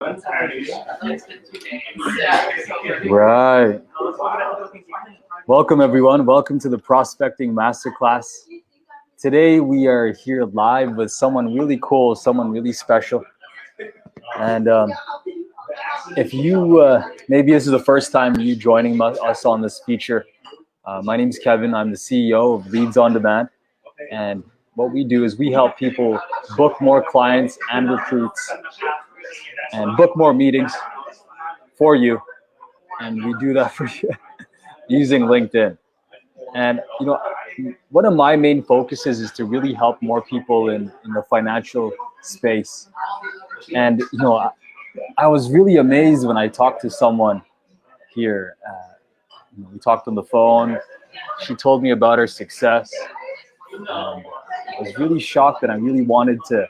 Right. Welcome, everyone. Welcome to the Prospecting Masterclass. Today, we are here live with someone really cool, someone really special. And if you, maybe this is the first time you joining us on this feature, my name is Kevin. I'm the CEO of Leads on Demand. And what we do is we help people book more clients and recruits and book more meetings for you. And we do that for you using LinkedIn. And, you know, one of my main focuses is to really help more people in the financial space. And, you know, I was really amazed when I talked to someone here. We talked on the phone. She told me about her success. I was really shocked, and I really wanted to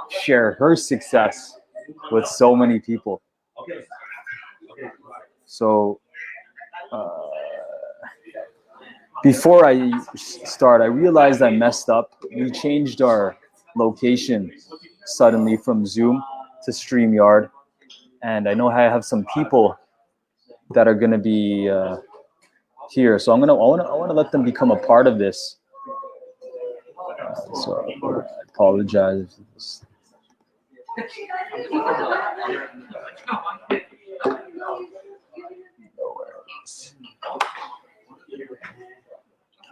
share her success with so many people. So before I start, I realized I messed up. We changed our location suddenly from Zoom to StreamYard. And I know I have some people that are going to be here. So I want to let them become a part of this. So I apologize.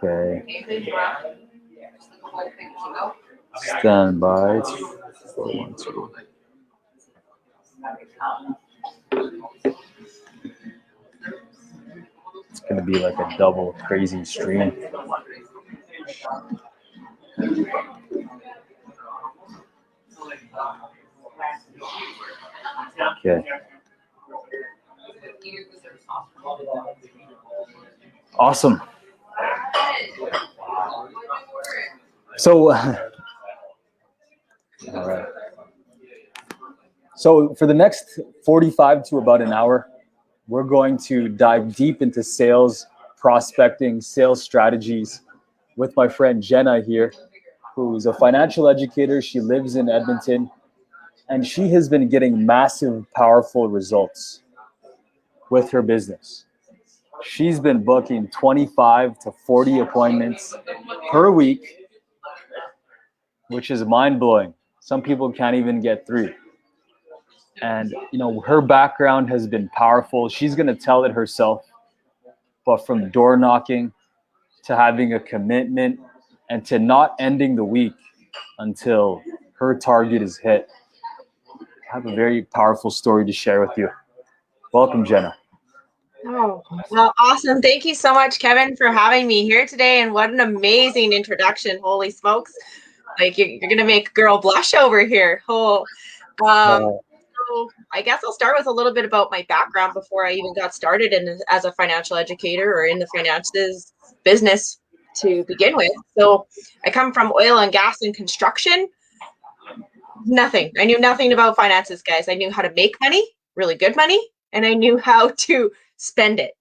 Okay. Stand by. 412. It's going to be like a double crazy stream. Okay. Awesome. So, all right. So for the next 45 to about an hour, we're going to dive deep into sales, prospecting, sales strategies with my friend Jenna here, who's a financial educator. She lives in Edmonton, and she has been getting massive, powerful results with her business. She's been booking 25 to 40 appointments per week, which is mind-blowing. Some people can't even get 3. And, you know, her background has been powerful. She's going to tell it herself. But from door knocking to having a commitment and to not ending the week until her target is hit, I have a very powerful story to share with you. Welcome, Jenna. Oh, well, awesome. Thank you so much, Kevin, for having me here today. And what an amazing introduction. Holy smokes. Like, you're going to make a girl blush over here. So I guess I'll start with a little bit about my background before I even got started as a financial educator or in the finances business to begin with. So I come from oil and gas and construction. Nothing. I knew nothing about finances, guys. I knew how to make money, really good money, and I knew how to spend it.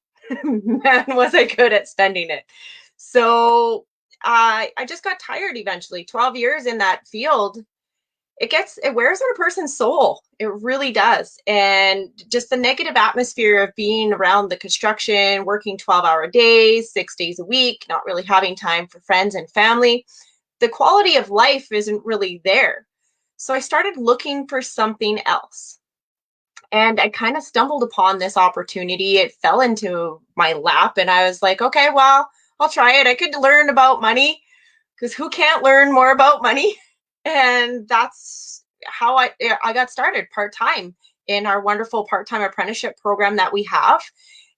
Man, was I good at spending it. So I just got tired eventually. 12 years in that field. It wears on a person's soul. It really does. And just the negative atmosphere of being around the construction, working 12-hour days, 6 days a week, not really having time for friends and family. The quality of life isn't really there. So I started looking for something else. And I kind of stumbled upon this opportunity. It fell into my lap and I was like, okay, well, I'll try it. I could learn about money because who can't learn more about money? And that's how I got started part-time in our wonderful part-time apprenticeship program that we have.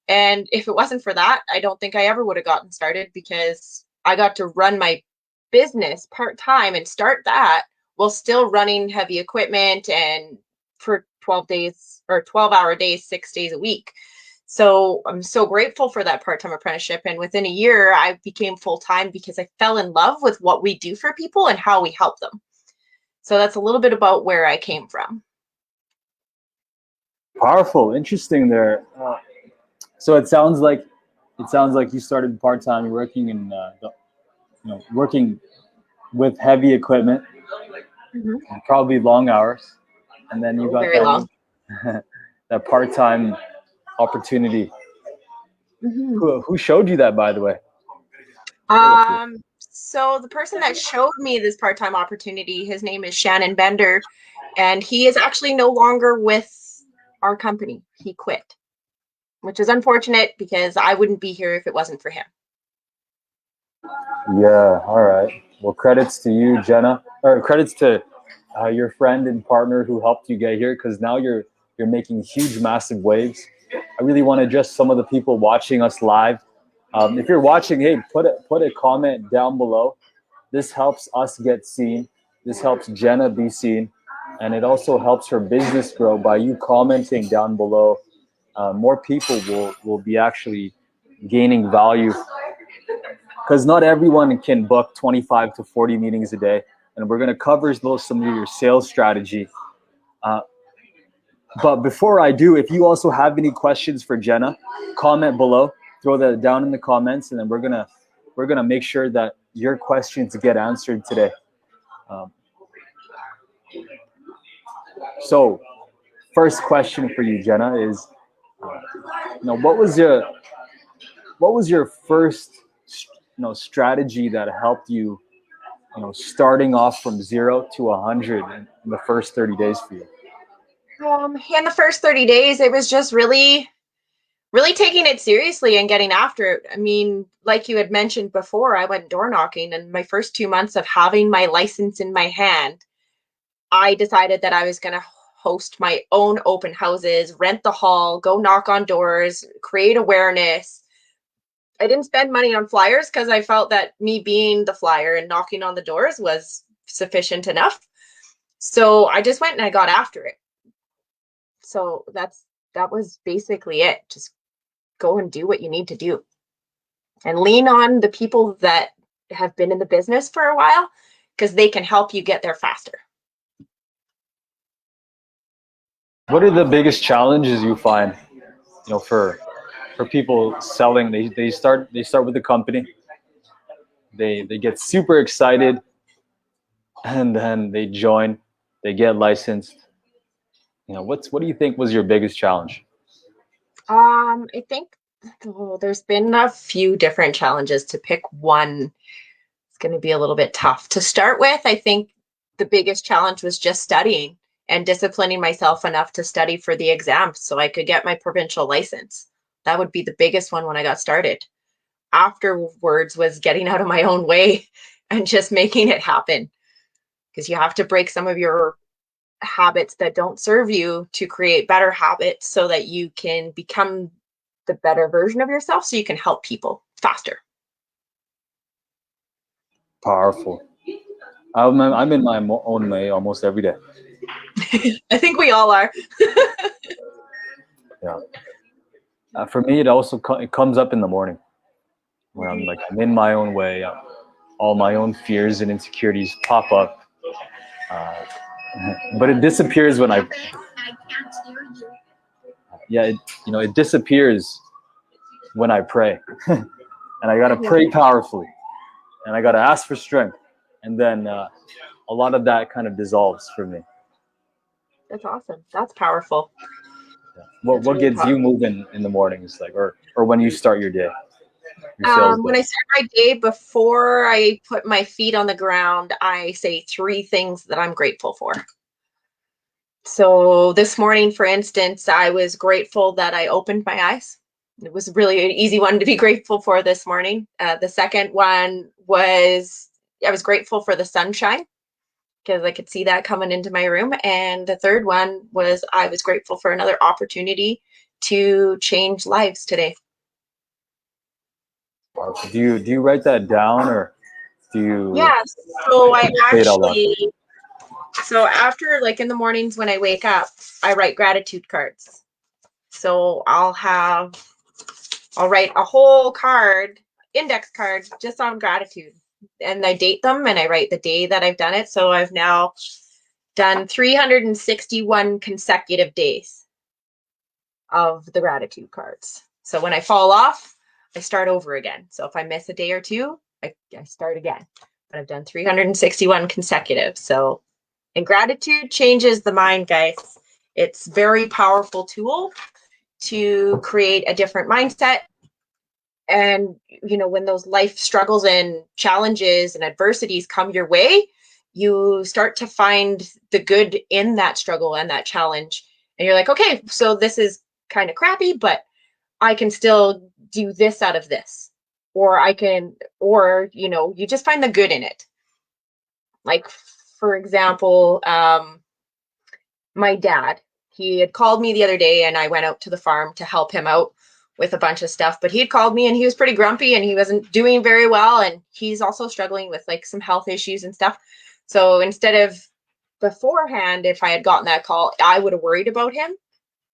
And if it wasn't for that, I don't think I ever would have gotten started because I got to run my business part-time and start that while still running heavy equipment and for 12-hour days, 6 days a week. So I'm so grateful for that part-time apprenticeship. And within a year, I became full-time because I fell in love with what we do for people and how we help them. So that's a little bit about where I came from. Powerful, interesting there. So it sounds like you started part-time. You're working in working with heavy equipment, probably long hours, and then you got very long. that part-time opportunity. Mhm. Who showed you that, by the way? So the person that showed me this part-time opportunity, his name is Shannon Bender, and he is actually no longer with our company. He quit, which is unfortunate because I wouldn't be here if it wasn't for him. Yeah, all right. Well, credits to you, Jenna, or credits to your friend and partner who helped you get here, because now you're making huge, massive waves. I really want to address some of the people watching us live. If you're watching, hey, put a comment down below. This helps us get seen. This helps Jenna be seen, and it also helps her business grow by you commenting down below. More people will be actually gaining value, because not everyone can book 25 to 40 meetings a day, and we're going to cover some of your sales strategy. But before I do, if you also have any questions for Jenna, comment below, throw that down in the comments, and then we're gonna make sure that your questions get answered today. Um, so, first question for you, Jenna, is, what was your first strategy that helped you, starting off from 0 to 100 in the first 30 days for you? In the first 30 days, it was just really taking it seriously and getting after it. I mean, like you had mentioned before, I went door knocking, and my first 2 months of having my license in my hand, I decided that I was going to host my own open houses, rent the hall, go knock on doors, create awareness. I didn't spend money on flyers because I felt that me being the flyer and knocking on the doors was sufficient enough. So I just went and I got after it. So that was basically it. Just go and do what you need to do and lean on the people that have been in the business for a while, because they can help you get there faster. What are the biggest challenges you find, for people selling? They start with the company. They get super excited, and then they join, they get licensed. What do you think was your biggest challenge? I think there's been a few different challenges. To pick one, it's going to be a little bit tough. To start with, I think the biggest challenge was just studying and disciplining myself enough to study for the exam so I could get my provincial license. That would be the biggest one when I got started. Afterwards was getting out of my own way and just making it happen, because you have to break some of your habits that don't serve you to create better habits so that you can become the better version of yourself so you can help people faster. Powerful. I'm in my own way almost every day. I think we all are. Yeah. For me, it comes up in the morning when I'm in my own way. All my own fears and insecurities pop up, but it disappears when I can't hear you. Yeah, it disappears when I pray, and I gotta pray powerfully, and I gotta ask for strength, and then a lot of that kind of dissolves for me. That's awesome. That's powerful. Yeah. What gets you moving in the mornings, or when you start your day? When I start my day, before I put my feet on the ground, I say 3 things that I'm grateful for. So this morning, for instance, I was grateful that I opened my eyes. It was really an easy one to be grateful for this morning. The second one was I was grateful for the sunshine, because I could see that coming into my room. And the third one was I was grateful for another opportunity to change lives today. Do you write that down, or do you? Yeah, so I actually, so after, like, in the mornings when I wake up, I write gratitude cards. So I'll write a whole card, index card, just on gratitude. And I date them and I write the day that I've done it. So I've now done 361 consecutive days of the gratitude cards. So when I fall off, I start over again. So if I miss a day or two, I start again. But I've done 361 consecutive. So, and gratitude changes the mind, guys. It's a very powerful tool to create a different mindset. And, when those life struggles and challenges and adversities come your way, you start to find the good in that struggle and that challenge. And you're like, okay, so this is kind of crappy, but I can still do this out of this. Or you just find the good in it. Like, for example, my dad, he had called me the other day and I went out to the farm to help him out with a bunch of stuff, but he had called me and he was pretty grumpy and he wasn't doing very well. And he's also struggling with like some health issues and stuff. So instead of beforehand, if I had gotten that call, I would have worried about him.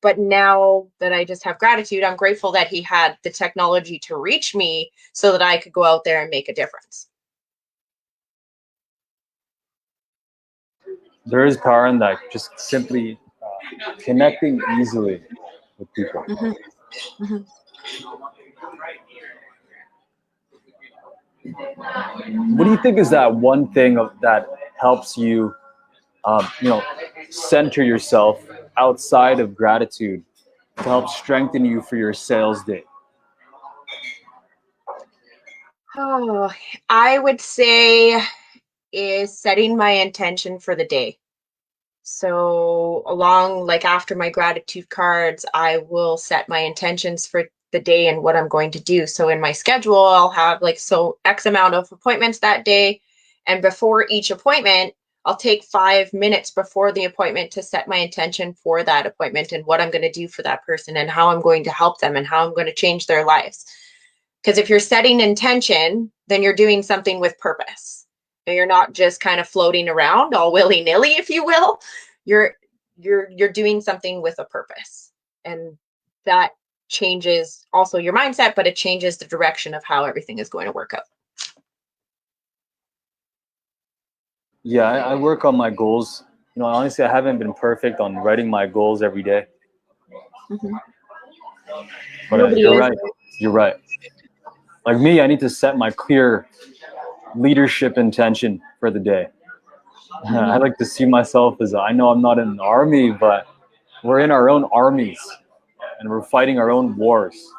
But now that I just have gratitude, I'm grateful that he had the technology to reach me so that I could go out there and make a difference. There is power in that, just simply connecting easily with people. Mm-hmm. Mm-hmm. What do you think is that one thing that helps you, center yourself outside of gratitude to help strengthen you for your sales day? Oh, I would say is setting my intention for the day. So like after my gratitude cards, I will set my intentions for the day and what I'm going to do. So in my schedule, I'll have X amount of appointments that day. And before each appointment, I'll take 5 minutes before the appointment to set my intention for that appointment and what I'm going to do for that person and how I'm going to help them and how I'm going to change their lives. Because if you're setting intention, then you're doing something with purpose. And you're not just kind of floating around all willy-nilly, if you will. You're doing something with a purpose. And that changes also your mindset, but it changes the direction of how everything is going to work out. Yeah, I work on my goals. Honestly, I haven't been perfect on writing my goals every day. Mm-hmm. But you're right. You're right. Like me, I need to set my clear leadership intention for the day. Mm-hmm. I like to see myself as I know I'm not in an army, but we're in our own armies and we're fighting our own wars.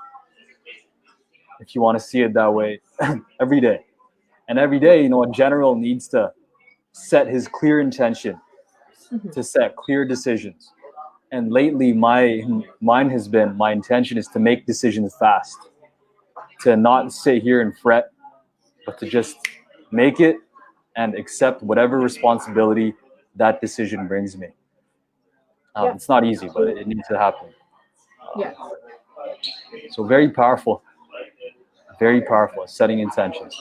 If you want to see it that way, every day. And every day, a general needs to set his clear intention, mm-hmm. to set clear decisions. And lately, mine has been, my intention is to make decisions fast, to not sit here and fret, but to just make it and accept whatever responsibility that decision brings me. It's not easy, but it needs to happen. So very powerful, setting intentions.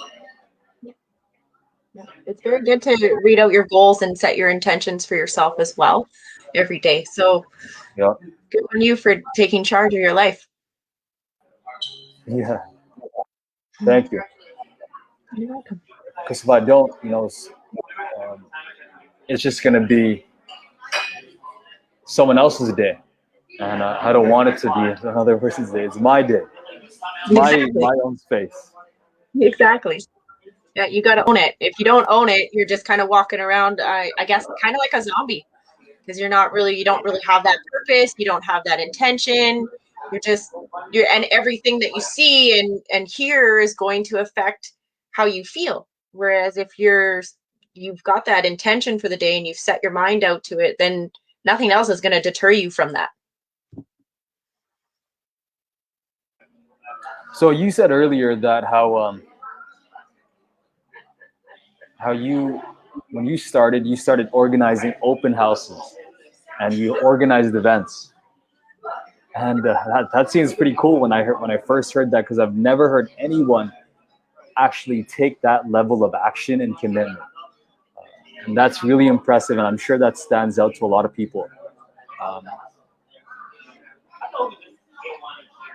Yeah. It's very good to read out your goals and set your intentions for yourself as well every day. So good on you for taking charge of your life. Yeah. Thank you. You're welcome. Because if I don't, it's just going to be someone else's day. And I don't want it to be another person's day. It's my day. It's my own space. Exactly. Yeah, you got to own it. If you don't own it, you're just kind of walking around, I guess, kind of like a zombie, because you don't really have that purpose. You don't have that intention. And everything that you see and hear is going to affect how you feel. Whereas if you've got that intention for the day and you've set your mind out to it, then nothing else is going to deter you from that. So you said earlier that how when you started organizing open houses and you organized events, and that seems pretty cool when I first heard that, because I've never heard anyone actually take that level of action and commitment, and that's really impressive, and I'm sure that stands out to a lot of people.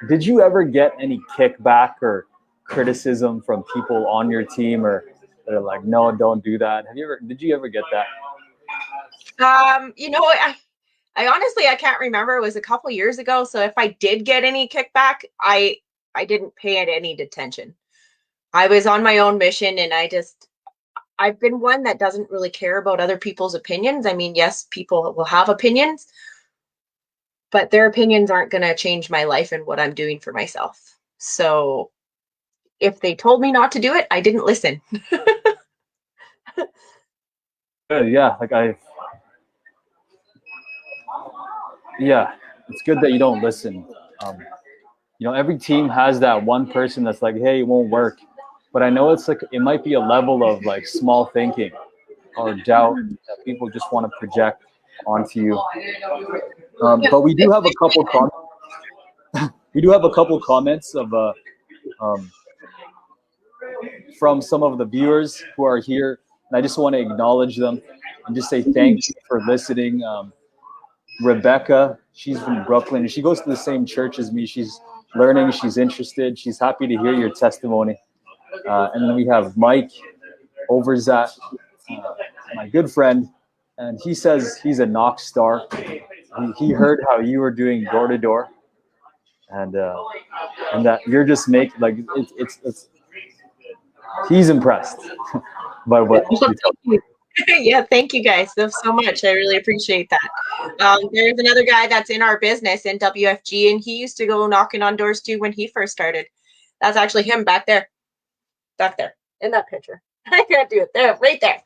Did you ever get any kickback or criticism from people on your team, or they're like, no, don't do that? Did you ever get that? I honestly, I can't remember. It was a couple years ago. So if I did get any kickback, I didn't pay it any attention. I was on my own mission, and I've been one that doesn't really care about other people's opinions. I mean, yes, people will have opinions, but their opinions aren't going to change my life and what I'm doing for myself. So if they told me not to do it, I didn't listen. Yeah, it's good that you don't listen. Every team has that one person that's like, hey, it won't work. But I know it's like, it might be a level of like small thinking or doubt that people just want to project onto you. But we do have a couple comments of from some of the viewers who are here, and I just want to acknowledge them and just say thank you for listening. Rebecca, she's from Brooklyn, and she goes to the same church as me. She's learning, she's interested, she's happy to hear your testimony. And then we have Mike Overzat, my good friend, and he says he's a Knox star. He heard how you were doing door to door, and that you're just making like it's he's impressed by what you yeah, thank you guys so much. I really appreciate that. There's another guy that's in our business in WFG, and he used to go knocking on doors too when he first started. That's actually him back there in that picture. I can't do it there, right there.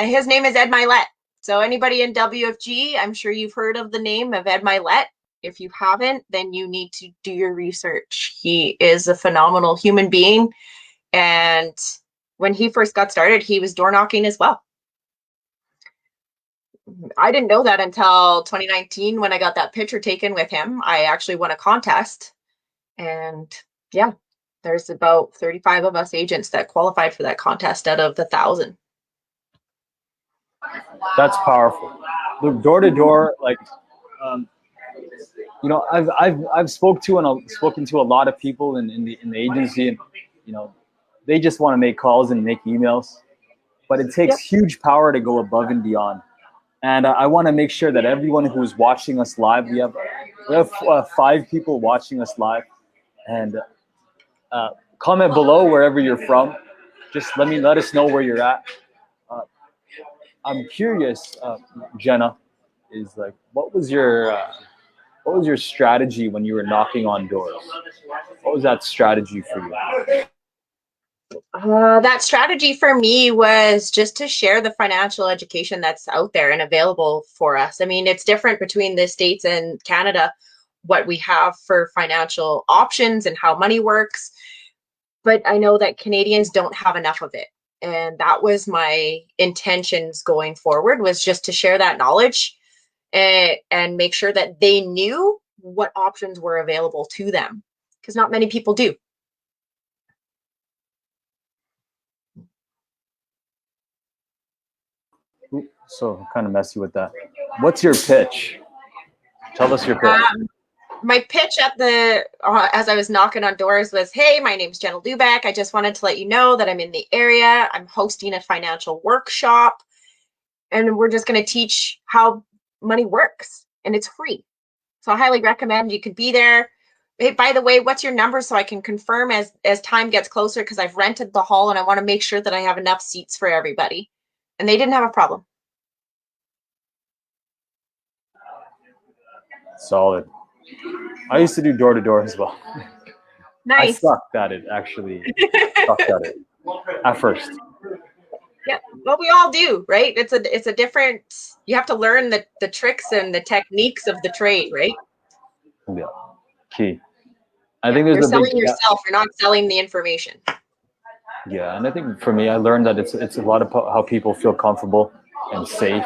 His name is Ed Milette. So anybody in WFG, I'm sure you've heard of the name of Ed Milette. If you haven't, then you need to do your research. He is a phenomenal human being. And when he first got started, he was door knocking as well. I didn't know that until 2019 when I got that picture taken with him. I actually won a contest. And yeah, there's about 35 of us agents that qualified for that contest out of the 1,000. That's powerful. The door to door, like, I've spoken to a lot of people in the agency, and they just want to make calls and make emails, but it takes huge power to go above and beyond. And I want to make sure that everyone who's watching us live, we have 5 people watching us live, and comment below wherever you're from. Just let us know where you're at. I'm curious, Jenna, is like, what was your strategy when you were knocking on doors? What was that strategy for you? That strategy for me was just to share the financial education that's out there and available for us. I mean, it's different between the States and Canada, what we have for financial options and how money works. But I know that Canadians don't have enough of it. And that was my intentions going forward, was just to share that knowledge and make sure that they knew what options were available to them, because not many people do. So kind of messy with that. What's your pitch? Tell us your pitch. My pitch at as I was knocking on doors was, hey, my name's Jenna Lubeck. I just wanted to let you know that I'm in the area. I'm hosting a financial workshop, and we're just going to teach how money works, and it's free. So I highly recommend you could be there. Hey, by the way, what's your number so I can confirm as time gets closer, because I've rented the hall and I want to make sure that I have enough seats for everybody. And they didn't have a problem. Solid. I used to do door to door as well. Nice. I sucked at it, actually. At first. Yeah, well, we all do, right? It's a different. You have to learn the tricks and the techniques of the trade, right? Yeah, key. I think there's you're a selling big yourself. You're not selling the information. Yeah, and I think for me, I learned that it's a lot of how people feel comfortable and safe.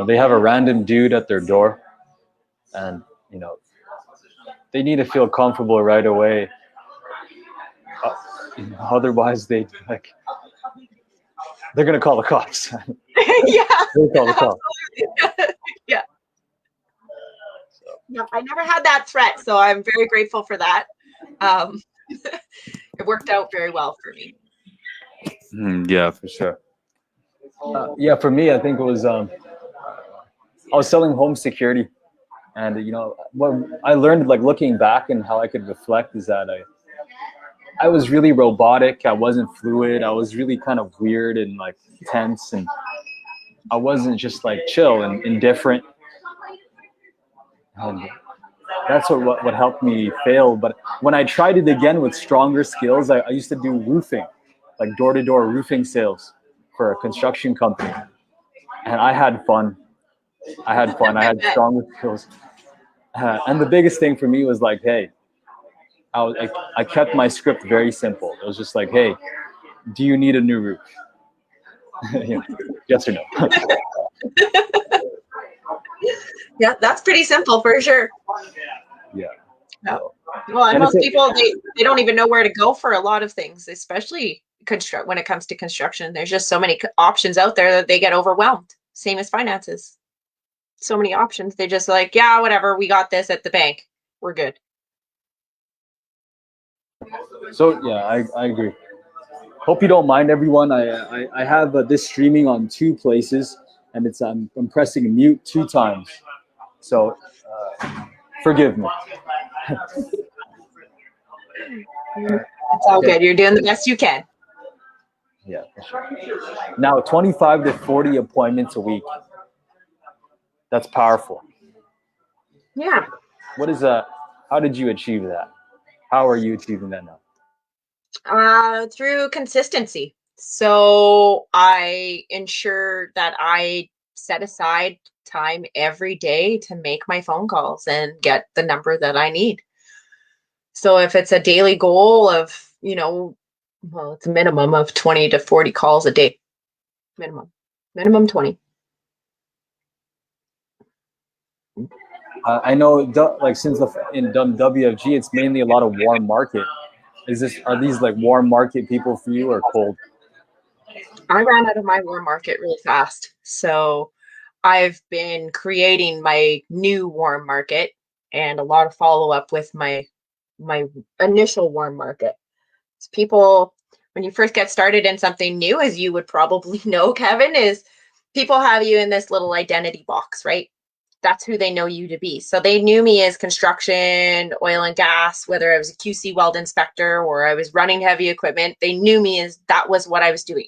They have a random dude at their door, and they need to feel comfortable right away. Otherwise, they're gonna call the cops. Yeah. They'll call the cops. Yeah. No, I never had that threat, so I'm very grateful for that. It worked out very well for me. Yeah, for sure. Yeah, for me, I think it was I was selling home security, and what I learned, like looking back and how I could reflect, is that I was really robotic. I wasn't fluid. I was really kind of weird and like tense, and I wasn't just like chill and indifferent. And that's what helped me fail. But when I tried it again with stronger skills, I used to do roofing, like door-to-door roofing sales for a construction company. And I had fun. I had fun. I I had bet. stronger skills. And the biggest thing for me was like, hey, I kept my script very simple. It was just like, hey, do you need a new roof? You know, yes or no? Yeah, that's pretty simple for sure. Yeah. Yeah. Well, and And most people they don't even know where to go for a lot of things, especially when it comes to construction. There's just so many options out there that they get overwhelmed. Same as finances. So many options. They just like, yeah, whatever, we got this at the bank. We're good. so yeah, I agree. Hope you don't mind, everyone. I have this streaming on two places, and I'm pressing mute 2 times. So forgive me. It's all Okay. good. You're doing the best you can. Yeah. For sure. Now, 25 to 40 appointments a week. That's powerful. Yeah. What is that? How did you achieve that? How are you achieving that now? Through consistency. So I ensure that I set aside time every day to make my phone calls and get the number that I need. So if it's a daily goal of, well, it's a minimum of 20 to 40 calls a day. Minimum 20. I know, like since in WFG, it's mainly a lot of warm market. Are these like warm market people for you or cold? I ran out of my warm market really fast. So I've been creating my new warm market and a lot of follow up with my initial warm market. So people, when you first get started in something new, as you would probably know, Kevin, is people have you in this little identity box, right? That's who they know you to be. So they knew me as construction, oil and gas, whether I was a QC weld inspector or I was running heavy equipment. They knew me as that was what I was doing.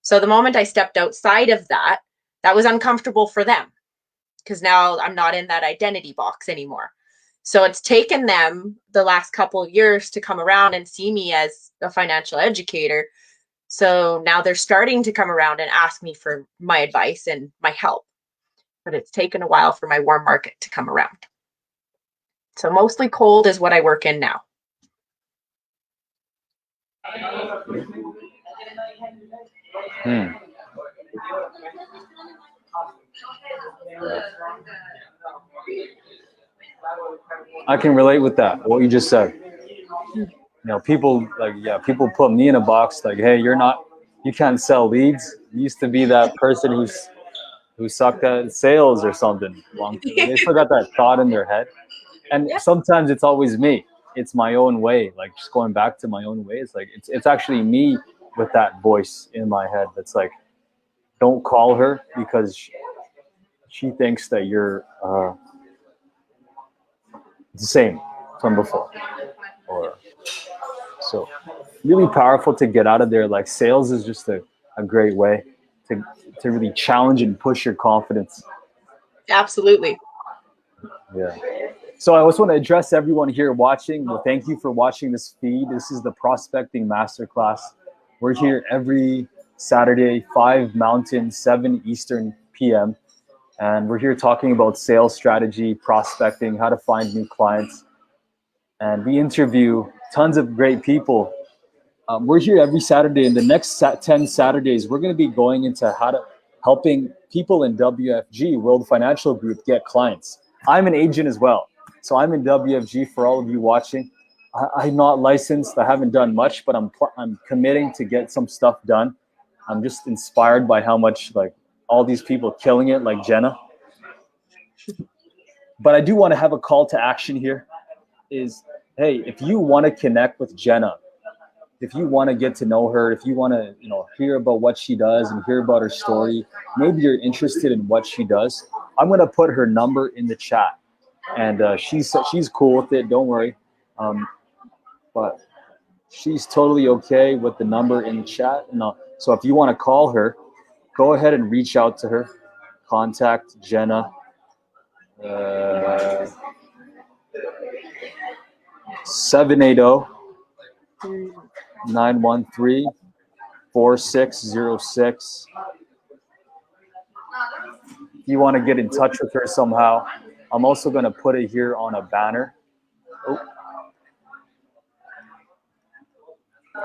So the moment I stepped outside of that, that was uncomfortable for them because now I'm not in that identity box anymore. So it's taken them the last couple of years to come around and see me as a financial educator. So now they're starting to come around and ask me for my advice and my help. But it's taken a while for my warm market to come around. So mostly cold is what I work in now. Hmm. I can relate with that. What you just said. People people put me in a box like, hey, you can't sell leads. You used to be that person who sucked at sales or something. They still got that thought in their head. And Yep. sometimes it's always me. It's my own way. Like just going back to my own way. It's like it's actually me with that voice in my head that's like, don't call her because she thinks that you're the same from before. Or so really powerful to get out of there. Like sales is just a great way to really challenge and push your confidence. Absolutely. Yeah. So I just want to address everyone here watching. Well, thank you for watching this feed. This is the Prospecting Masterclass. We're here every Saturday, 5 Mountain, 7 Eastern PM. And we're here talking about sales strategy, prospecting, how to find new clients. And we interview tons of great people. We're here every Saturday. In the next 10 Saturdays, we're going to be going into helping people in WFG, World Financial Group, get clients. I'm an agent as well. So I'm in WFG for all of you watching. I'm not licensed. I haven't done much, but I'm committing to get some stuff done. I'm just inspired by how much like all these people killing it, like Jenna. But I do want to have a call to action here. Is hey, if you want to connect with Jenna, if you want to get to know her, if you want to hear about what she does and hear about her story, maybe you're interested in what she does. I'm going to put her number in the chat, and she's cool with it. Don't worry. But she's totally okay with the number in the chat. So if you want to call her, go ahead and reach out to her. Contact Jenna. 780-913-4606. If you want to get in touch with her somehow, I'm also going to put it here on a banner. Oh.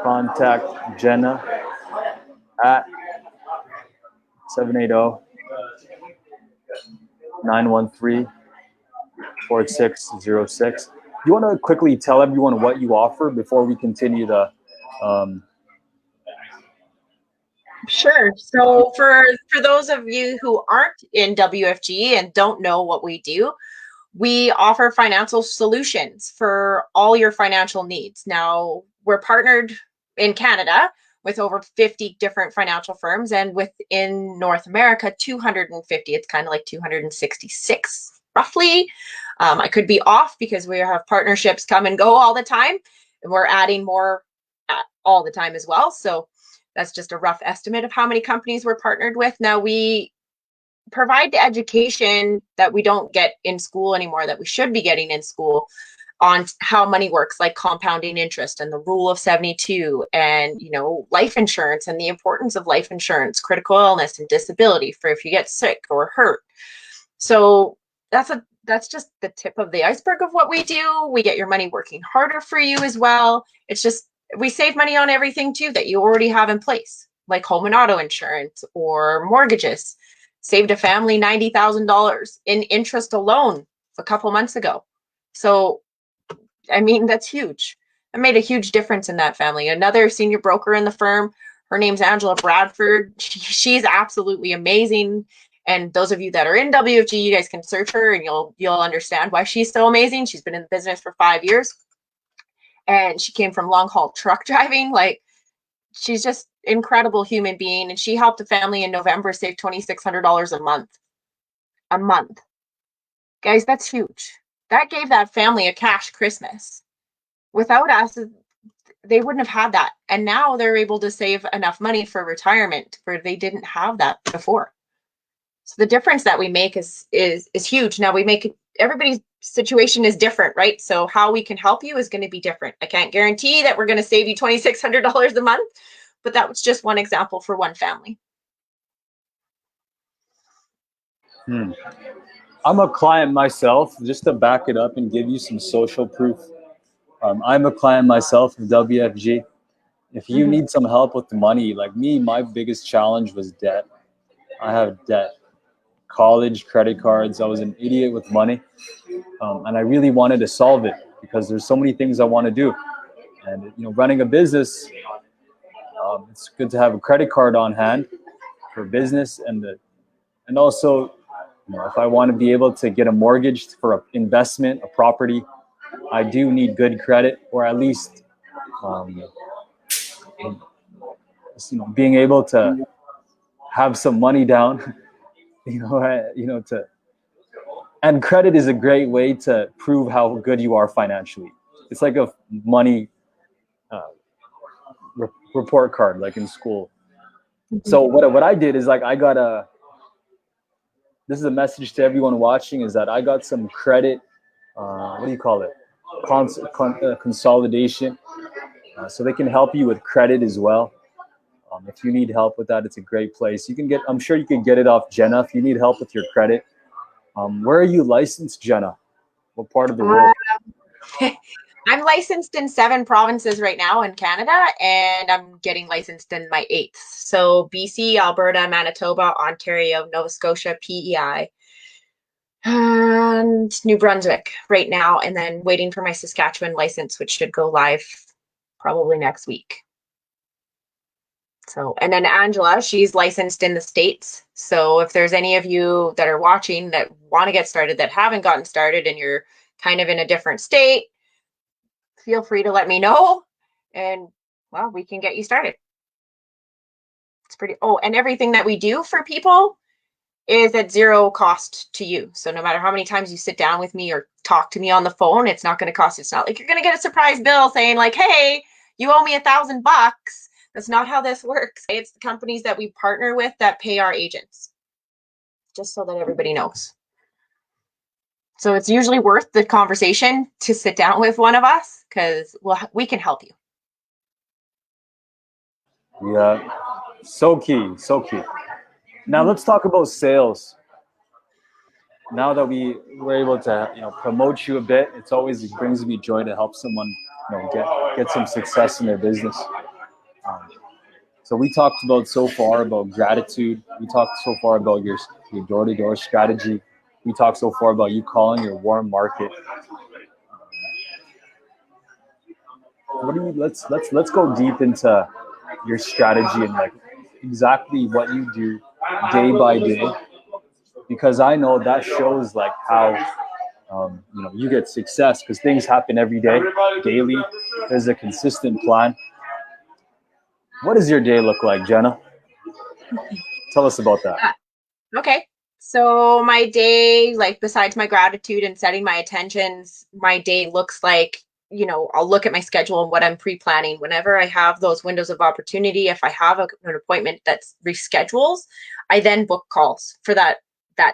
Contact Jenna at 780-913-4606. You want to quickly tell everyone what you offer before we continue the Sure. So for those of you who aren't in WFG and don't know what we do, we offer financial solutions for all your financial needs. Now, we're partnered in Canada with over 50 different financial firms, and within North America, 250. It's kind of like 266 roughly. I could be off because we have partnerships come and go all the time, and we're adding more all the time as well. So that's just a rough estimate of how many companies we're partnered with. Now, we provide the education that we don't get in school anymore, that we should be getting in school, on how money works, like compounding interest and the rule of 72, and life insurance and the importance of life insurance, critical illness and disability for if you get sick or hurt. So that's just the tip of the iceberg of what we do. We get your money working harder for you as well. It's just, we save money on everything too that you already have in place, like home and auto insurance or mortgages. Saved a family $90,000 in interest alone a couple months ago. So, I mean, that's huge. I made a huge difference in that family. Another senior broker in the firm, her name's Angela Bradford. She's absolutely amazing. And those of you that are in WFG, you guys can search her and you'll understand why she's so amazing. She's been in the business for 5 years. And she came from long haul truck driving. Like, she's just incredible human being. And she helped a family in November save $2,600 a month. A month. Guys, that's huge. That gave that family a cash Christmas. Without us, they wouldn't have had that. And now they're able to save enough money for retirement where they didn't have that before. So the difference that we make is huge. Now, we make everybody's situation is different, right? So how we can help you is going to be different. I can't guarantee that we're going to save you $2,600 a month, but that was just one example for one family. I'm a client myself, just to back it up and give you some social proof. I'm a client myself of WFG. If you need some help with the money, like me, my biggest challenge was debt. I have debt. College, credit cards. I was an idiot with money. And I really wanted to solve it because there's so many things I want to do. And running a business, it's good to have a credit card on hand for business, and also, if I want to be able to get a mortgage for an investment, a property, I do need good credit, or at least being able to have some money down. And credit is a great way to prove how good you are financially. It's like a money report card, like in school. So what I did is, like, this is a message to everyone watching, is that I got some credit, what do you call it? Consolidation. So they can help you with credit as well. If you need help with that, it's a great place. I'm sure you can get it off Jenna if you need help with your credit. Where are you licensed, Jenna? What part of the world? I'm licensed in 7 provinces right now in Canada, and I'm getting licensed in my 8th. So BC, Alberta, Manitoba, Ontario, Nova Scotia, PEI, and New Brunswick right now, and then waiting for my Saskatchewan license, which should go live probably next week. So, and then Angela, she's licensed in the States. So if there's any of you that are watching that want to get started, that haven't gotten started, and you're kind of in a different state, feel free to let me know, and well, we can get you started. It's pretty, and everything that we do for people is at zero cost to you. So no matter how many times you sit down with me or talk to me on the phone, it's not going to cost. It's not like you're going to get a surprise bill saying like, hey, you owe me $1,000. That's not how this works. It's the companies that we partner with that pay our agents, just so that everybody knows. So it's usually worth the conversation to sit down with one of us because we can help you. Yeah, so key, so key. Now let's talk about sales. Now that we were able to, promote you a bit, it brings me joy to help someone, get some success in their business. So we talked about so far about gratitude. We talked so far about your door-to-door strategy. We talked so far about you calling your warm market. Let's go deep into your strategy and like exactly what you do day by day, because I know that shows like how you get success because things happen every day, daily. There's a consistent plan. What does your day look like, Jenna? Tell us about that. Okay. So my day, like besides my gratitude and setting my intentions, my day looks like, I'll look at my schedule and what I'm pre-planning. Whenever I have those windows of opportunity, if I have an appointment that's reschedules, I then book calls for that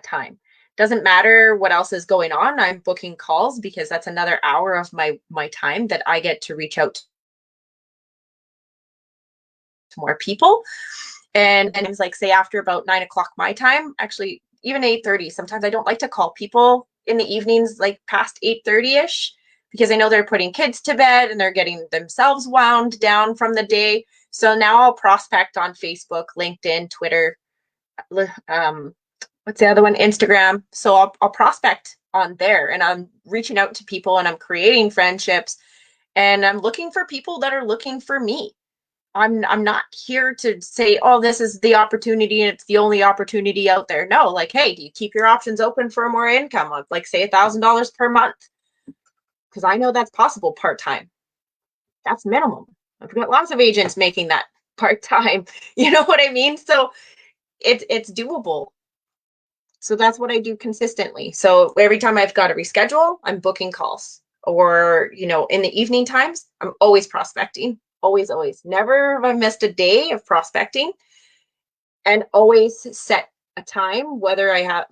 time. Doesn't matter what else is going on. I'm booking calls because that's another hour of my time that I get to reach out to more people. And it's like, say after about 9 o'clock my time, actually even 8:30, sometimes I don't like to call people in the evenings, like past 8:30ish, because I know they're putting kids to bed and they're getting themselves wound down from the day. So now I'll prospect on Facebook, LinkedIn, Twitter, what's the other one? Instagram. So I'll prospect on there and I'm reaching out to people and I'm creating friendships and I'm looking for people that are looking for me. I'm not here to say, oh, this is the opportunity and it's the only opportunity out there. No, like, hey, do you keep your options open for more income of like say $1,000 per month? Because I know that's possible part-time. That's minimum. I've got lots of agents making that part-time. You know what I mean? So it's doable. So that's what I do consistently. So every time I've got to reschedule, I'm booking calls. Or, in the evening times, I'm always prospecting. Always, always. Never have I missed a day of prospecting. And always set a time, whether I have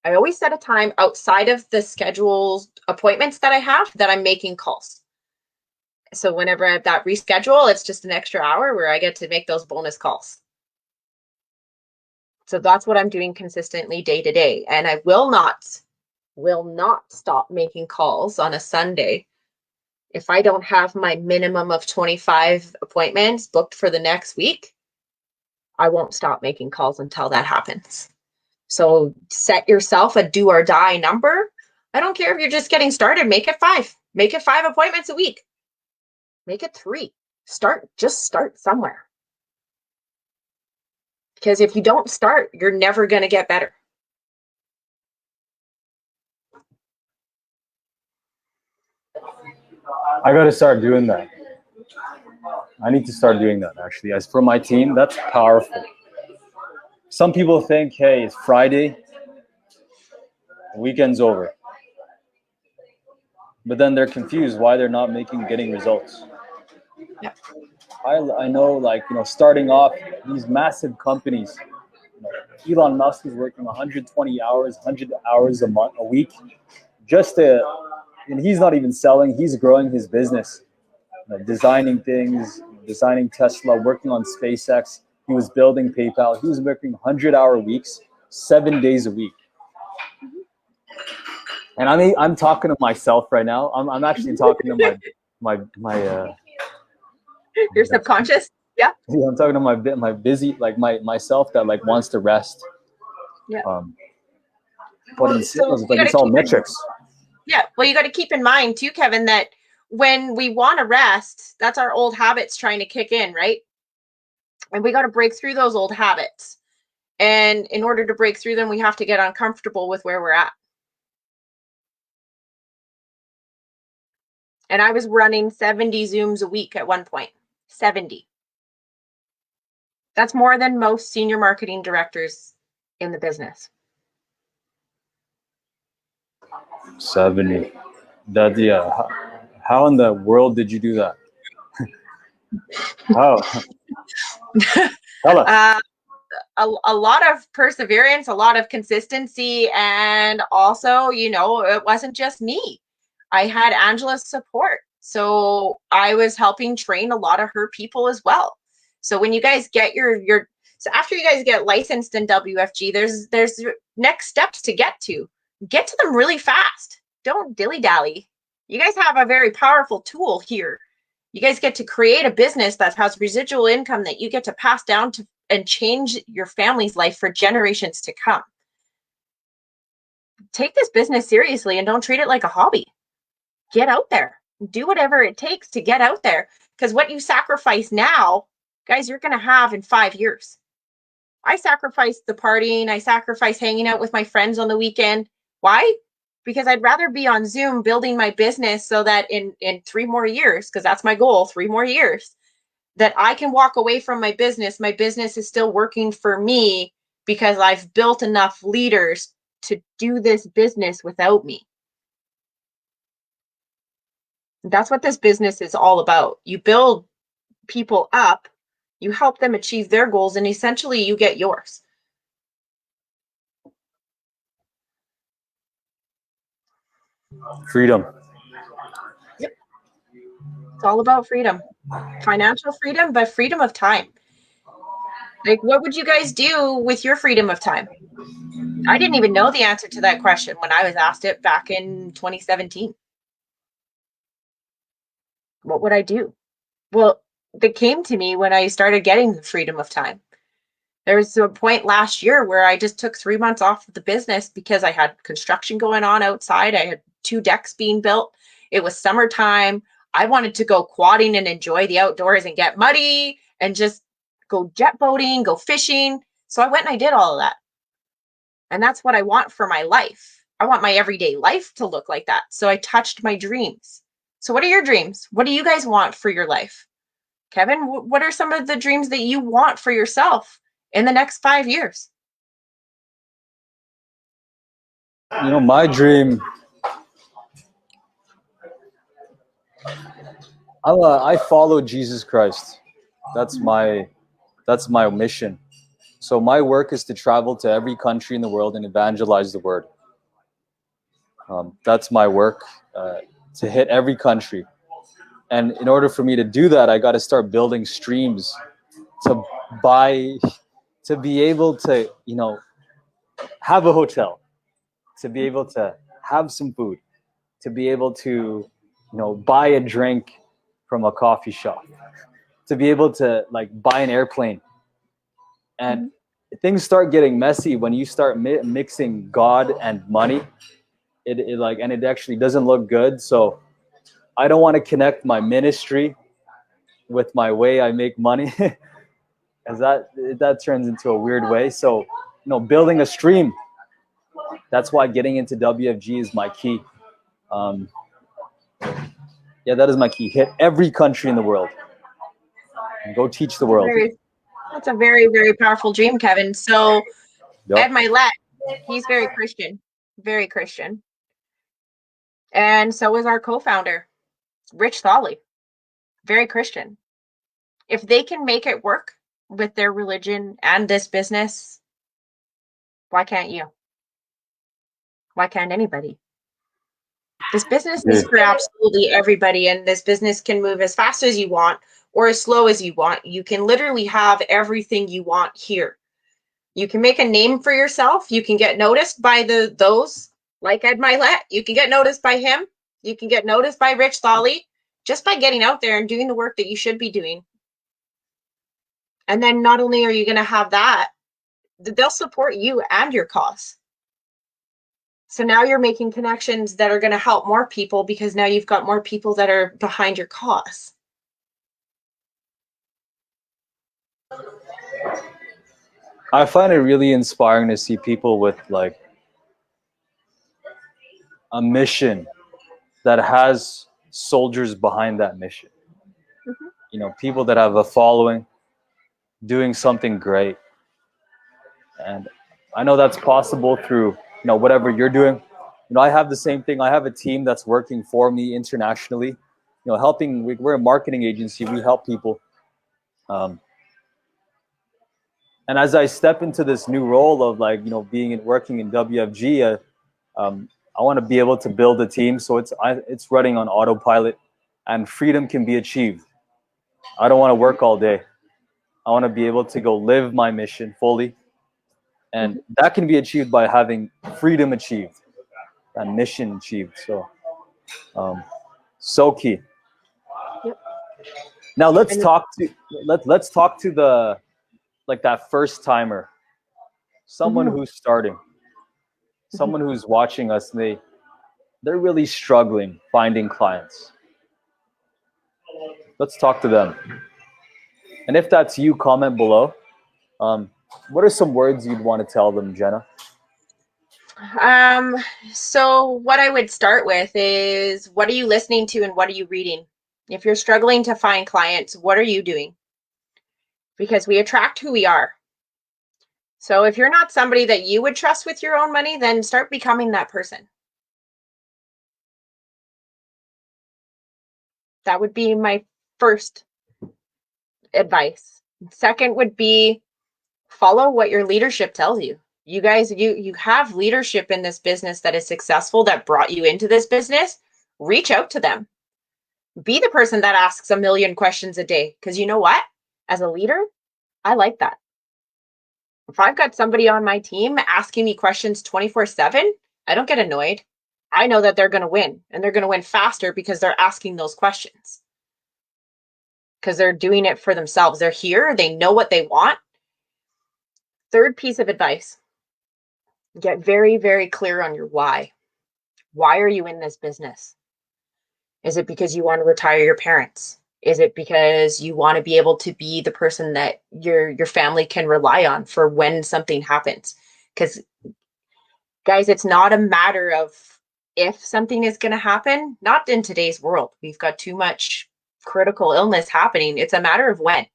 I always set a time outside of the scheduled appointments that I have that I'm making calls. So whenever I have that reschedule, it's just an extra hour where I get to make those bonus calls. So that's what I'm doing consistently day to day. And I will not stop making calls on a Sunday. If I don't have my minimum of 25 appointments booked for the next week, I won't stop making calls until that happens. So set yourself a do or die number. I don't care if you're just getting started, make it 5. Make it 5 appointments a week. Make it 3. Just start somewhere. Because if you don't start, you're never going to get better. I got to start doing that. I need to start doing that, actually. As for my team, that's powerful. Some people think, hey, it's Friday, the weekend's over. But then they're confused why they're not getting results. Yeah. I know, starting off these massive companies, Elon Musk is working 120 hours, 100 hours a week, and he's not even selling, he's growing his business. Designing things, designing Tesla, working on SpaceX. He was building PayPal. He was working 100-hour weeks, 7 days a week. And I'm talking to myself right now. I'm actually talking to my your subconscious. Yeah. I'm talking to my busy myself that wants to rest. Yeah. But in sales, it's all metrics. Yeah. Well, you got to keep in mind too, Kevin, that when we want to rest, that's our old habits trying to kick in, right? And we got to break through those old habits. And in order to break through them, we have to get uncomfortable with where we're at. And I was running 70 Zooms a week at one point. 70. That's more than most senior marketing directors in the business. 70. That, yeah. How in the world did you do that? How? Tell us. a lot of perseverance, a lot of consistency, and also, it wasn't just me. I had Angela's support. So I was helping train a lot of her people as well. So when you guys get so after you guys get licensed in WFG, there's next steps to get to. Get to them really fast. Don't dilly-dally. You guys have a very powerful tool here. You guys get to create a business that has residual income that you get to pass down to and change your family's life for generations to come. Take this business seriously and don't treat it like a hobby. Get out there. Do whatever it takes to get out there. Because what you sacrifice now, guys, you're going to have in 5 years. I sacrificed the partying. I sacrificed hanging out with my friends on the weekend. Why? Because I'd rather be on Zoom building my business so that in 3 more years, because that's my goal, 3 more years, that I can walk away from my business. My business is still working for me because I've built enough leaders to do this business without me. That's what this business is all about. You build people up, you help them achieve their goals, and essentially you get yours. Freedom. Yep. It's all about freedom. Financial freedom, but freedom of time. Like, what would you guys do with your freedom of time? I didn't even know the answer to that question when I was asked it back in 2017. What would I do? Well, it came to me when I started getting the freedom of time. There was a point last year where I just took 3 months off of the business because I had construction going on outside. I had 2 decks being built. It was summertime. I wanted to go quadding and enjoy the outdoors and get muddy and just go jet boating, go fishing. So I went and I did all of that. And that's what I want for my life. I want my everyday life to look like that. So I touched my dreams. So what are your dreams? What do you guys want for your life? Kevin, what are some of the dreams that you want for yourself in the next 5 years? My dream, I follow Jesus Christ. That's my mission. So my work is to travel to every country in the world and evangelize the word. That's my work, to hit every country. And in order for me to do that, I got to start building streams to be able to, have a hotel, to be able to have some food, to be able to, buy a drink from a coffee shop, to be able to buy an airplane. And things start getting messy when you start mixing God and money. It actually doesn't look good. So I don't want to connect my ministry with my way I make money, as that turns into a weird way. So, building a stream. That's why getting into WFG is my key. That is my key. Hit every country in the world and go teach the world. That's a very, very powerful dream, Kevin. So, Yep. Milette, he's very Christian, very Christian. And so is our co-founder, Rich Thawley, very Christian. If they can make it work with their religion and this business, why can't you? Why can't anybody? This business is for absolutely everybody, and this business can move as fast as you want or as slow as you want. You can literally have everything you want here. You can make a name for yourself. You can get noticed by those like Ed Milette. You can get noticed by him. You can get noticed by Rich Thawley just by getting out there and doing the work that you should be doing. And then not only are you going to have that, they'll support you and your cause. So now you're making connections that are going to help more people because now you've got more people that are behind your cause. I find it really inspiring to see people with a mission that has soldiers behind that mission. People that have a following, doing something great. And I know that's possible through, whatever you're doing. I have the same thing. I have a team that's working for me internationally, helping. We're a marketing agency. We help people. And as I step into this new role of like, being and working in WFG, I want to be able to build a team so it's running on autopilot, and freedom can be achieved. I don't want to work all day. I want to be able to go live my mission fully, and that can be achieved by having freedom achieved, that mission achieved. So, so key. Yep. Now let's And talk to let's talk to the like that first timer, someone mhm, who's starting, mhm. someone who's watching us. They're really struggling finding clients. Let's talk to them. And if that's you, comment below. Um, what are some words you'd want to tell them, Jenna? Um, so what I would start with is, what are you listening to and what are you reading? If you're struggling to find clients, what are you doing? Because we attract who we are. So if you're not somebody that you would trust with your own money, then start becoming that person. That would be my first advice. Second would be, follow what your leadership tells you. You guys, you have leadership in this business that is successful, that brought you into this business. Reach out to them. Be the person that asks a million questions a day. Because you know what? As a leader, I like that. If I've got somebody on my team asking me questions 24/7, I don't get annoyed. I know that they're going to win, and they're going to win faster because they're asking those questions. Because they're doing it for themselves. They're here, they know what they want. Third piece of advice, get very, very clear on your why. Why are you in this business? Is it because you want to retire your parents? Is it because you want to be able to be the person that your family can rely on for when something happens? Because guys, it's not a matter of if something is going to happen. Not in today's world. We've got too much critical illness happening. It's a matter of when.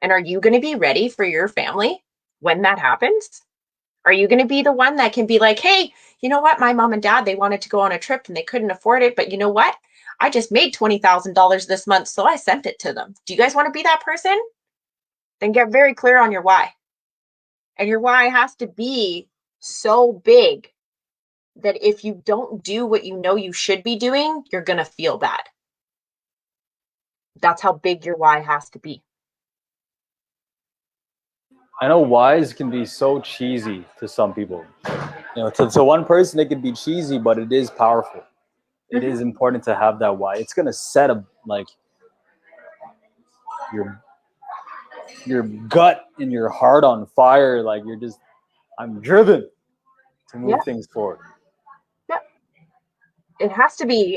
And are you going to be ready for your family when that happens? Are you going to be the one that can be like, hey, you know what? My mom and dad, they wanted to go on a trip and they couldn't afford it. But you know what? I just made $20,000 this month, so I sent it to them. Do you guys want to be that person? Then get very clear on your why. And your why has to be so big that if you don't do what you know you should be doing, you're going to feel bad. That's how big your why has to be. I know whys can be so cheesy to some people. To one person it can be cheesy, but it is powerful. It is important to have that why. It's gonna set a like your gut and your heart on fire. Like I'm driven to Yeah. move things forward. Yeah. It has to be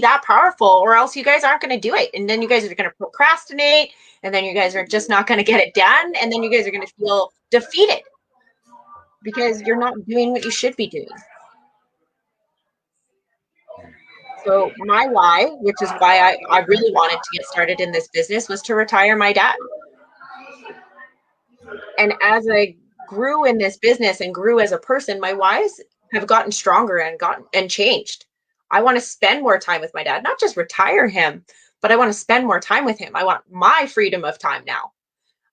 that powerful, or else you guys aren't going to do it, and then you guys are going to procrastinate, and then you guys are just not going to get it done, and then you guys are going to feel defeated because you're not doing what you should be doing. So my why, which is why I really wanted to get started in this business, was to retire my dad. And as I grew in this business and grew as a person, my whys have gotten stronger and changed. I want to spend more time with my dad, not just retire him, but I want to spend more time with him. I want my freedom of time now.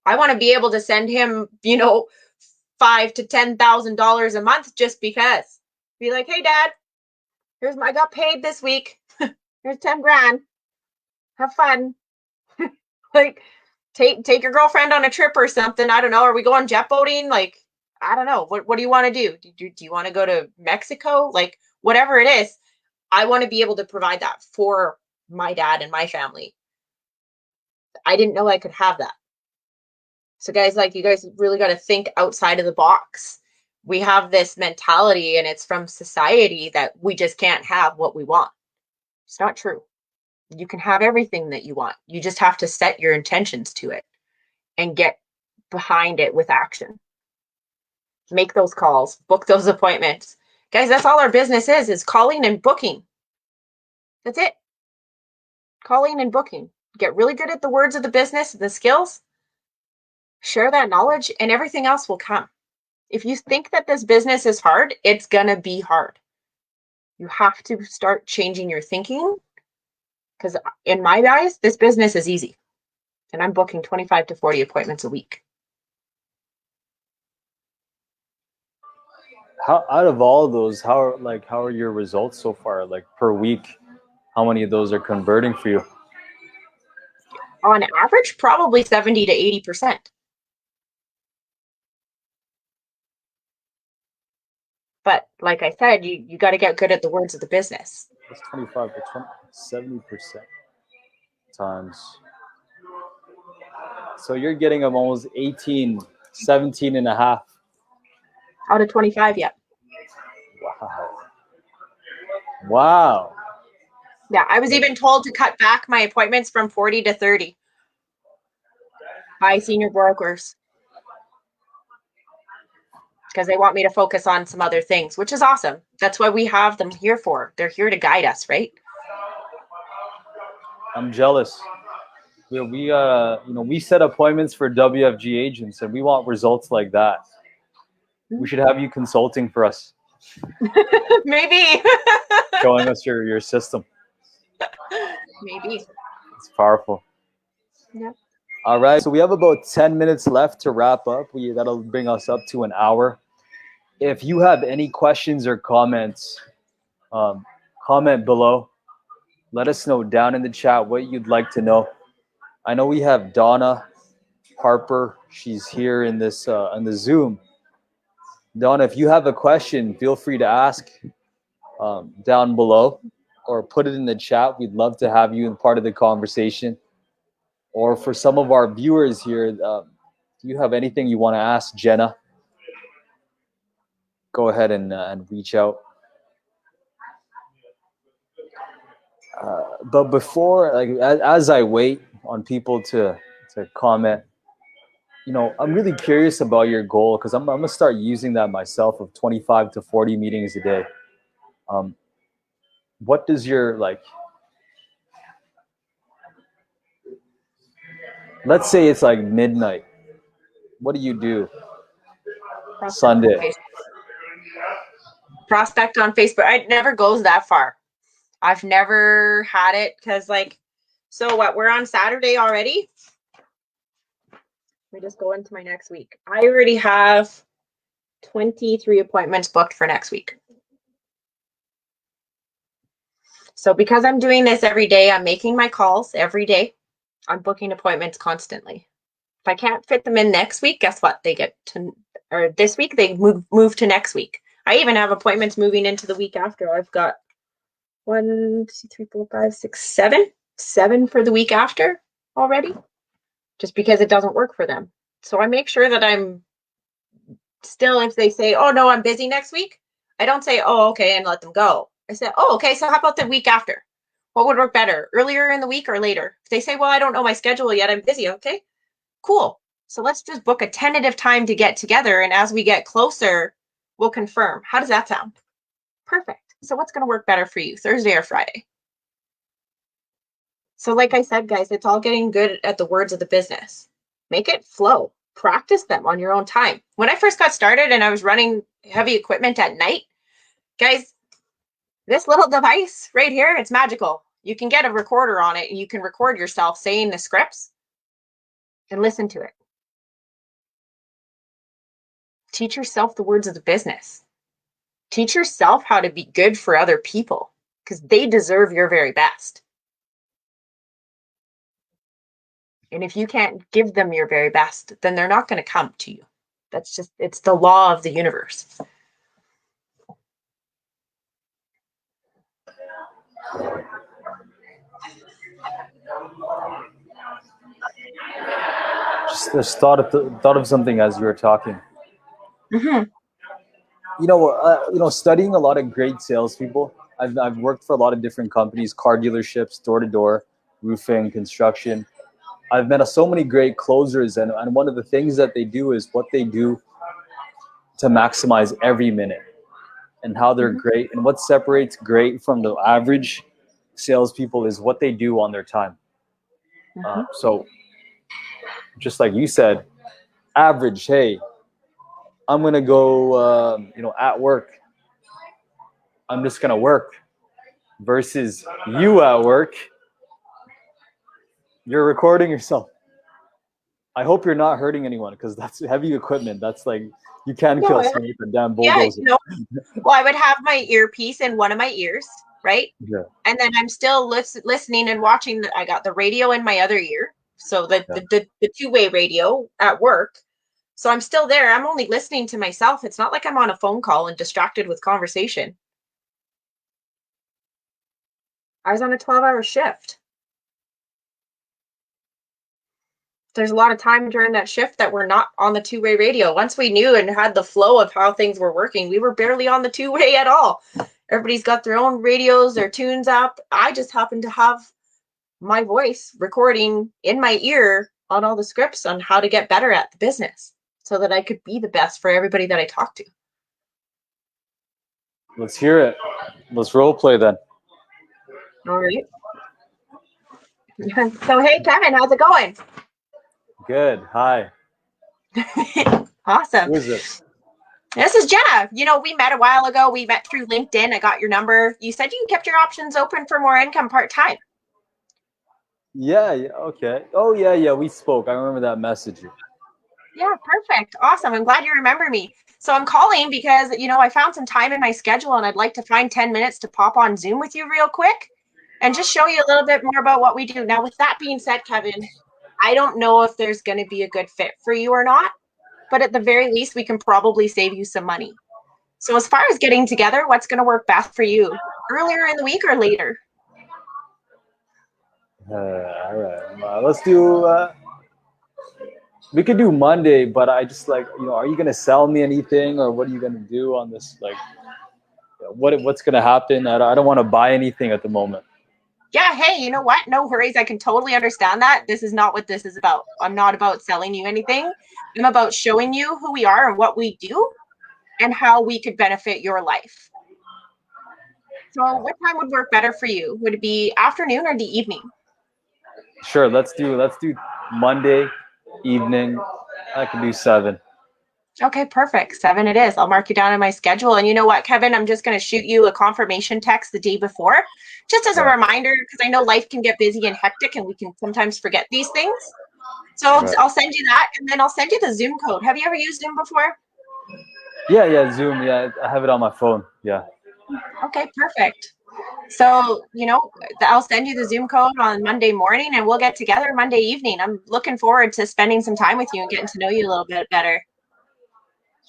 I want to be able to send him, $5,000 to $10,000 a month just because. Be like, hey, Dad, I got paid this week. Here's 10 grand. Have fun. Like, take your girlfriend on a trip or something. I don't know. Are we going jet boating? Like, I don't know. What do you want to do? Do you want to go to Mexico? Like, whatever it is, I want to be able to provide that for my dad and my family. I didn't know I could have that. So guys, like, you guys really got to think outside of the box. We have this mentality, and it's from society, that we just can't have what we want. It's not true. You can have everything that you want. You just have to set your intentions to it and get behind it with action. Make those calls, book those appointments. Guys, that's all our business is calling and booking. That's it. Calling and booking. Get really good at the words of the business, the skills, share that knowledge, and everything else will come. If you think that this business is hard, it's going to be hard. You have to start changing your thinking, because in my eyes, this business is easy. And I'm booking 25 to 40 appointments a week. How out of all of those, how are your results so far? Like per week, how many of those are converting for you? On average, probably 70 to 80%. But like I said, you got to get good at the words of the business. That's 25 to 70% times. So you're getting them almost 18, 17 and a half. Out of 25 yet. Wow. Wow. Yeah, I was even told to cut back my appointments from 40 to 30 by senior brokers because they want me to focus on some other things, which is awesome. That's what we have them here for. They're here to guide us, right? I'm jealous. We set appointments for WFG agents and we want results like that. We should have you consulting for us, Maybe. showing us your system. Maybe. It's powerful. Yeah. All right, so we have about 10 minutes left to wrap up. That'll bring us up to an hour. If you have any questions or comments, comment below. Let us know down in the chat what you'd like to know. I know we have Donna Harper. She's here in this on the Zoom. Donna, if you have a question, feel free to ask down below or put it in the chat. We'd love to have you in part of the conversation. Or for some of our viewers here, do you have anything you want to ask Jenna? Go ahead and reach out. But before, like as I wait on people to comment, I'm really curious about your goal because I'm gonna start using that myself of 25 to 40 meetings a day. What does your let's say it's like midnight. What do you do Sunday? Prospect on Facebook. It never goes that far. I've never had it because so what? We're on Saturday already. Let me just go into my next week. I already have 23 appointments booked for next week. So because I'm doing this every day, I'm making my calls every day. I'm booking appointments constantly. If I can't fit them in next week, guess what? They get to, or this week, they move to next week. I even have appointments moving into the week after. I've got 1, 2, 3, 4, 5, 6, 7 for the week after already, just because it doesn't work for them. So I make sure that I'm still, if they say, oh no, I'm busy next week, I don't say, oh, okay, and let them go. I said, oh, okay, so how about the week after? What would work better, earlier in the week or later? If they say, well, I don't know my schedule yet, I'm busy, okay, cool. So let's just book a tentative time to get together, and as we get closer, we'll confirm. How does that sound? Perfect. So what's going to work better for you, Thursday or Friday? So like I said, guys, it's all getting good at the words of the business. Make it flow. Practice them on your own time. When I first got started and I was running heavy equipment at night, guys, this little device right here, it's magical. You can get a recorder on it and you can record yourself saying the scripts and listen to it. Teach yourself the words of the business. Teach yourself how to be good for other people because they deserve your very best. And if you can't give them your very best, then they're not going to come to you. That's just, it's the law of the universe. Just thought of something as you were talking. Mm-hmm. Studying a lot of great salespeople. I've worked for a lot of different companies, car dealerships, door to door, roofing, construction. I've met so many great closers, and one of the things that they do is what they do to maximize every minute and how they're great. And what separates great from the average salespeople is what they do on their time. So just like you said, average, hey, I'm going to go, at work. I'm just going to work versus you at work. You're recording yourself. I hope you're not hurting anyone because that's heavy equipment. That's like you can kill someone with a damn yeah, bulldozer. well, I would have my earpiece in one of my ears, right? Yeah. And then I'm still listening and watching. I got the radio in my other ear, so the two-way radio at work. So I'm still there. I'm only listening to myself. It's not like I'm on a phone call and distracted with conversation. I was on a 12-hour shift. There's a lot of time during that shift that we're not on the two-way radio. Once we knew and had the flow of how things were working, we were barely on the two-way at all. Everybody's got their own radios, their tunes up. I just happened to have my voice recording in my ear on all the scripts on how to get better at the business so that I could be the best for everybody that I talk to. Let's hear it. Let's role play then. All right. So, hey, Kevin, how's it going? Good. Hi. Awesome. Who is this? This is Jenna. You know, we met a while ago. We met through LinkedIn. I got your number. You said you kept your options open for more income part-time. Yeah. Okay. Oh, yeah. We spoke. I remember that message. Yeah, perfect. Awesome. I'm glad you remember me. So I'm calling because, you know, I found some time in my schedule and I'd like to find 10 minutes to pop on Zoom with you real quick and just show you a little bit more about what we do. Now, with that being said, Kevin, I don't know if there's going to be a good fit for you or not, but at the very least, we can probably save you some money. So as far as getting together, what's going to work best for you? Earlier in the week or later? All right. Let's do. We could do Monday, but I just like, you know, are you gonna sell me anything, or what are you gonna do on this? Like, what's gonna happen? I don't want to buy anything at the moment. Yeah, hey, you know what? No worries. I can totally understand that. This is not what this is about. I'm not about selling you anything. I'm about showing you who we are and what we do and how we could benefit your life. So what time would work better for you? Would it be afternoon or the evening? Sure, let's do Monday evening. I can do 7. Okay, perfect. 7 it is. I'll mark you down in my schedule. And you know what, Kevin? I'm just going to shoot you a confirmation text the day before, just as a reminder, because I know life can get busy and hectic and we can sometimes forget these things. So I'll send you that, and then I'll send you the Zoom code. Have you ever used Zoom before? Yeah, Zoom. Yeah, I have it on my phone. Yeah. Okay, perfect. So, you know, I'll send you the Zoom code on Monday morning and we'll get together Monday evening. I'm looking forward to spending some time with you and getting to know you a little bit better.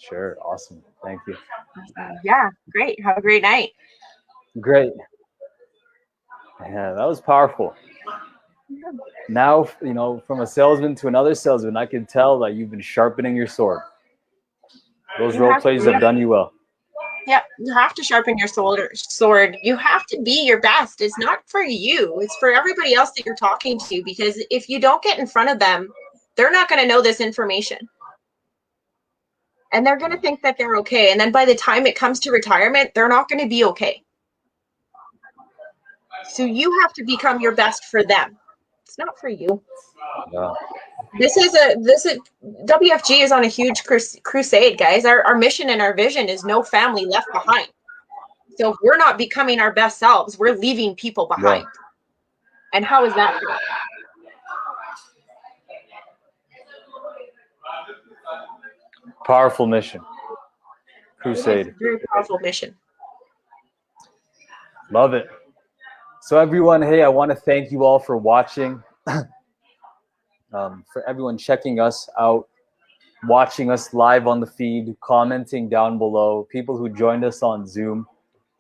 Sure. Awesome. Thank you. Yeah, great. Have a great night. Great. Yeah, that was powerful. Now, you know, from a salesman to another salesman, I can tell that you've been sharpening your sword. Those role plays have done you well. Yeah, you have to sharpen your sword. You have to be your best. It's not for you. It's for everybody else that you're talking to, because if you don't get in front of them, they're not going to know this information. And they're going to think that they're okay. And then by the time it comes to retirement, they're not going to be okay. So you have to become your best for them. It's not for you. Yeah. This is WFG is on a huge crusade, guys. Our mission and our vision is no family left behind. So if we're not becoming our best selves, we're leaving people behind. Yeah. And how is that for you? Powerful mission. Crusade. Very powerful mission. Love it. So everyone, hey, I want to thank you all for watching. For everyone checking us out, watching us live on the feed, commenting down below, people who joined us on Zoom.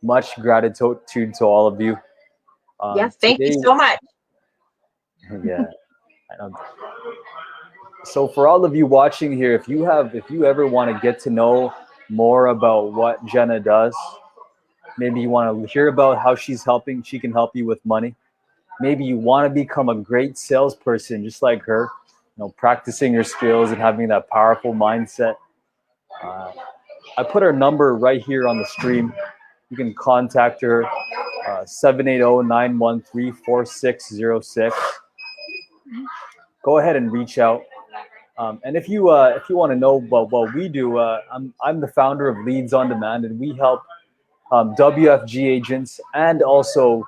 Much gratitude to all of you. Yes, thank you so much. Yeah. So for all of you watching here, if you ever want to get to know more about what Jenna does, maybe you want to hear about how she can help you with money. Maybe you want to become a great salesperson just like her, you know, practicing your skills and having that powerful mindset. I put her number right here on the stream. You can contact her, 780-913-4606. Go ahead and reach out. And if you want to know about what we do, I'm the founder of Leads on Demand, and we help WFG agents and also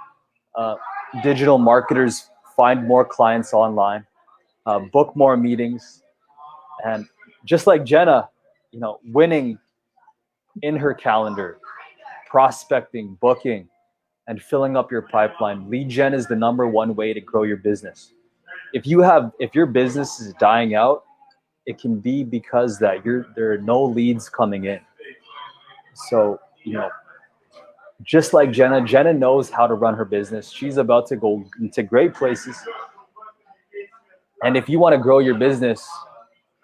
digital marketers find more clients online, book more meetings, And just like Jenna, winning in her calendar, prospecting, booking, and filling up your pipeline. Lead gen is the #1 way to grow your business. If your business is dying out, it can be because there are no leads coming in. So, just like Jenna knows how to run her business. She's about to go into great places. And if you want to grow your business,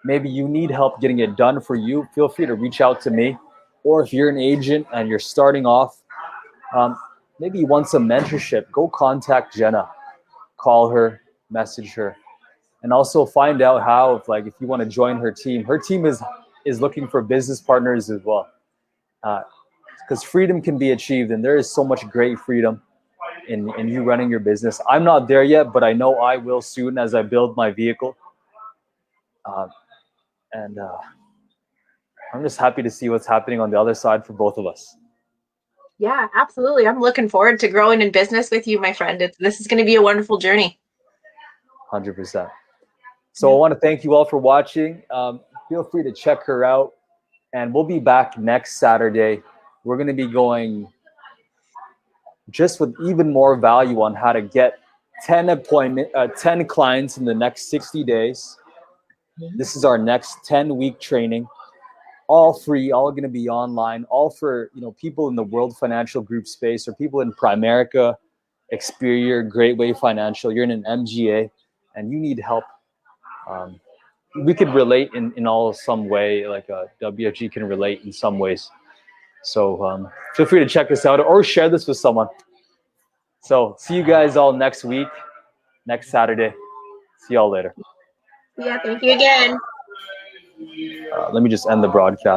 maybe you need help getting it done for you, feel free to reach out to me. Or if you're an agent and you're starting off, maybe you want some mentorship, go contact Jenna, call her, message her, and also find out how, if you want to join her team. Her team is looking for business partners as well, because freedom can be achieved, and there is so much great freedom in you running your business. I'm not there yet, but I know I will soon as I build my vehicle. And I'm just happy to see what's happening on the other side for both of us. Yeah, absolutely. I'm looking forward to growing in business with you, my friend. This is going to be a wonderful journey. 100%. So I want to thank you all for watching. Feel free to check her out, and we'll be back next Saturday. We're going to be going just with even more value on how to get 10 clients in the next 60 days. This is our next 10-week training, all free, all going to be online, all for people in the World Financial Group space or people in Primerica, Experior, Great Way Financial. You're in an MGA and you need help. We could relate in some way, like WFG can relate in some ways. So feel free to check this out or share this with someone. So see you guys all next week, next Saturday. See y'all later. Yeah, thank you again. Let me just end the broadcast.